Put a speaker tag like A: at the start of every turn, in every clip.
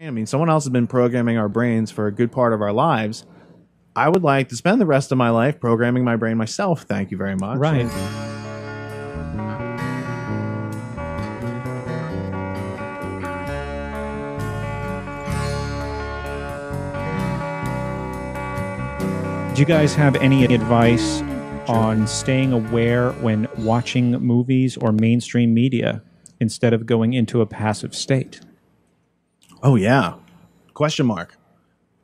A: I mean, someone else has been programming our brains for a good part of our lives. I would like to spend the rest of my life programming my brain myself. Thank you very much.
B: Right. Do you guys have any advice on staying aware when watching movies or mainstream media instead of going into a passive state?
A: Oh, yeah. Question mark.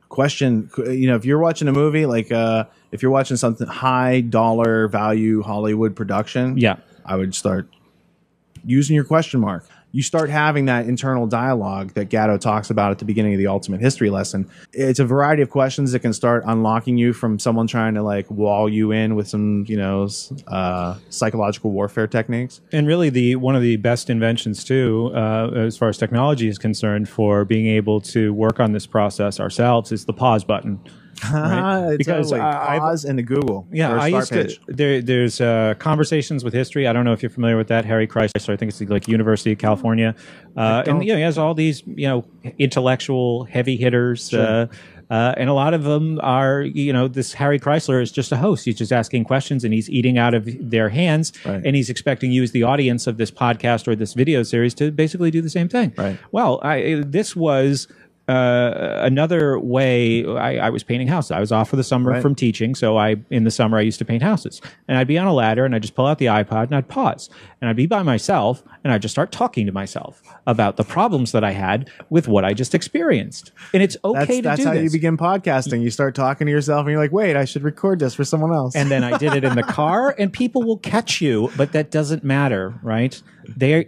A: Question, if you're watching a movie, like if you're watching something high dollar value Hollywood production,
B: Yeah.
A: I would start using your question mark. You start having that internal dialogue that Gatto talks about at the beginning of the Ultimate History lesson. It's a variety of questions that can start unlocking you from someone trying to like wall you in with some, psychological warfare techniques.
B: And really, one of the best inventions too, as far as technology is concerned, for being able to work on this process ourselves is the pause button. Right?
A: Because pause in the Google.
B: Yeah, I used to. There's Conversations with History. I don't know if you're familiar with that. Harry Chrysler, I think it's like University of California, and he has all these intellectual heavy hitters.
A: Sure.
B: And a lot of them are, this Harry Chrysler is just a host. He's just asking questions and he's eating out of their hands.
A: Right.
B: And he's expecting you as the audience of this podcast or this video series to basically do the same thing.
A: Right.
B: Well, this was another way. I was painting houses. I was off for the summer from teaching. So in the summer, I used to paint houses. And I'd be on a ladder and I'd just pull out the iPod and I'd pause. And I'd be by myself and I'd just start talking to myself about the problems that I had with what I just experienced. And it's okay to do this.
A: That's how you begin podcasting. You start talking to yourself and you're like, wait, I should record this for someone else.
B: And then I did it in the car and people will catch you, but that doesn't matter, right? They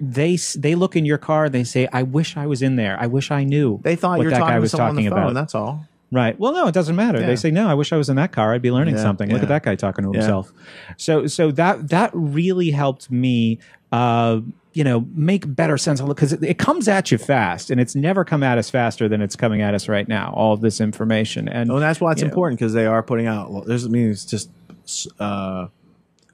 B: look in your car and they say, I wish I was in there. I wish I knew.
A: They thought you were talking to someone on the phone, that's all.
B: Right. Well, no, it doesn't matter.
A: Yeah.
B: They say, no, I wish I was in that car. I'd be learning something. Look at that guy talking to himself. So that really helped me, make better sense of it, because it comes at you fast, and it's never come at us faster than it's coming at us right now. All of this information, and
A: that's why it's important, because they are putting out. It's just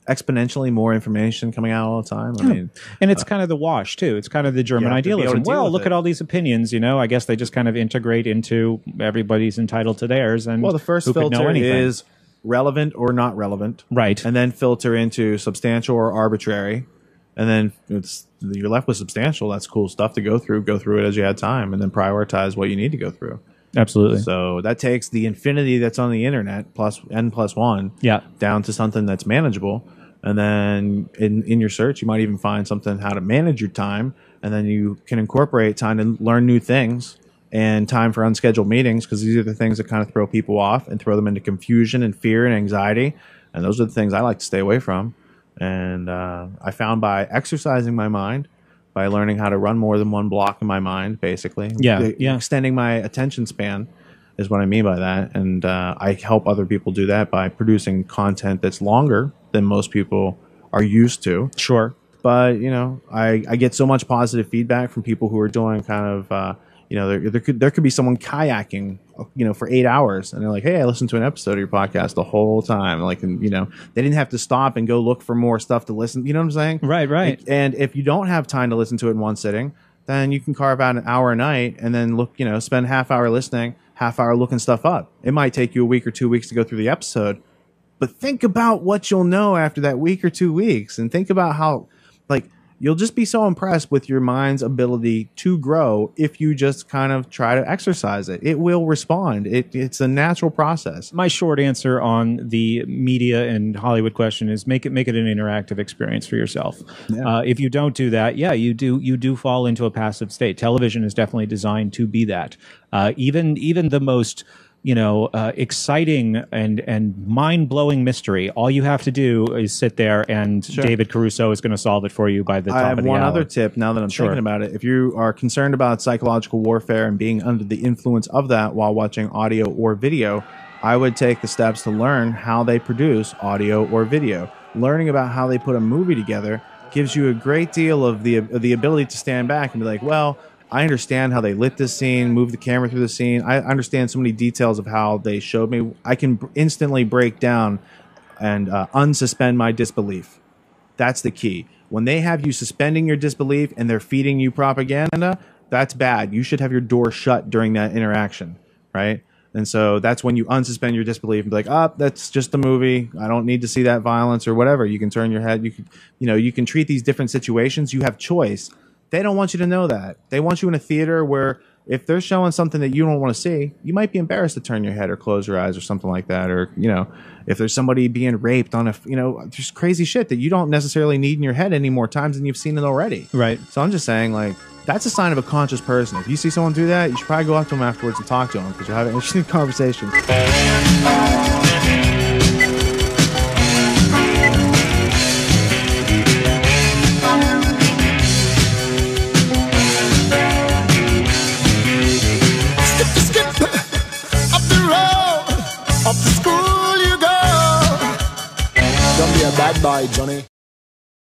A: exponentially more information coming out all the time. I mean,
B: and it's kind of the wash too. It's kind of the German idealism. Well, look at all these opinions. I guess they just kind of integrate into everybody's entitled to theirs. And
A: the first filter is relevant or not relevant,
B: right?
A: And then filter into substantial or arbitrary, and then you're left with substantial. That's cool stuff to go through. Go through it as you had time, and then prioritize what you need to go through.
B: Absolutely.
A: So that takes the infinity that's on the internet plus n+1 down to something that's manageable. And then in your search, you might even find something how to manage your time. And then you can incorporate time to learn new things and time for unscheduled meetings, because these are the things that kind of throw people off and throw them into confusion and fear and anxiety. And those are the things I like to stay away from. And I found by exercising my mind, by learning how to run more than one block in my mind, basically. Extending my attention span is what I mean by that. And I help other people do that by producing content that's longer than most people are used to.
B: Sure.
A: But, I get so much positive feedback from people who are doing kind of, there could be someone kayaking, for 8 hours. And they're like, hey, I listened to an episode of your podcast the whole time. Like, and, they didn't have to stop and go look for more stuff to listen. You know what I'm saying?
B: Right.
A: And if you don't have time to listen to it in one sitting, then you can carve out an hour a night and then look, spend half hour listening, half hour looking stuff up. It might take you a week or 2 weeks to go through the episode, but think about what you'll know after that week or 2 weeks, and think about how, you'll just be so impressed with your mind's ability to grow if you just kind of try to exercise it. It will respond. It's a natural process.
B: My short answer on the media and Hollywood question is make it an interactive experience for yourself.
A: Yeah.
B: If you don't do that, you do fall into a passive state. Television is definitely designed to be that. Even the most exciting and mind-blowing mystery. All you have to do is sit there, and David Caruso is going to solve it for you by the top of the hour.
A: I have one other tip now that I'm thinking about it. If you are concerned about psychological warfare and being under the influence of that while watching audio or video, I would take the steps to learn how they produce audio or video. Learning about how they put a movie together gives you a great deal of the ability to stand back and be like, well, I understand how they lit this scene, moved the camera through the scene. I understand so many details of how they showed me. I can instantly break down and unsuspend my disbelief. That's the key. When they have you suspending your disbelief and they're feeding you propaganda, That's bad. You should have your door shut during that interaction, right? And so that's when you unsuspend your disbelief and be like, oh, that's just a movie. I don't need to see that violence or whatever. You can turn your head. You can treat these different situations. You have choice. They don't want you to know that. They want you in a theater where if they're showing something that you don't want to see, you might be embarrassed to turn your head or close your eyes or something like that. Or, if there's somebody being raped on there's crazy shit that you don't necessarily need in your head any more times than you've seen it already.
B: Right.
A: So I'm just saying, like, that's a sign of a conscious person. If you see someone do that, you should probably go up to them afterwards and talk to them because you'll have an interesting conversation.
C: Don't be a bad boy, Johnny.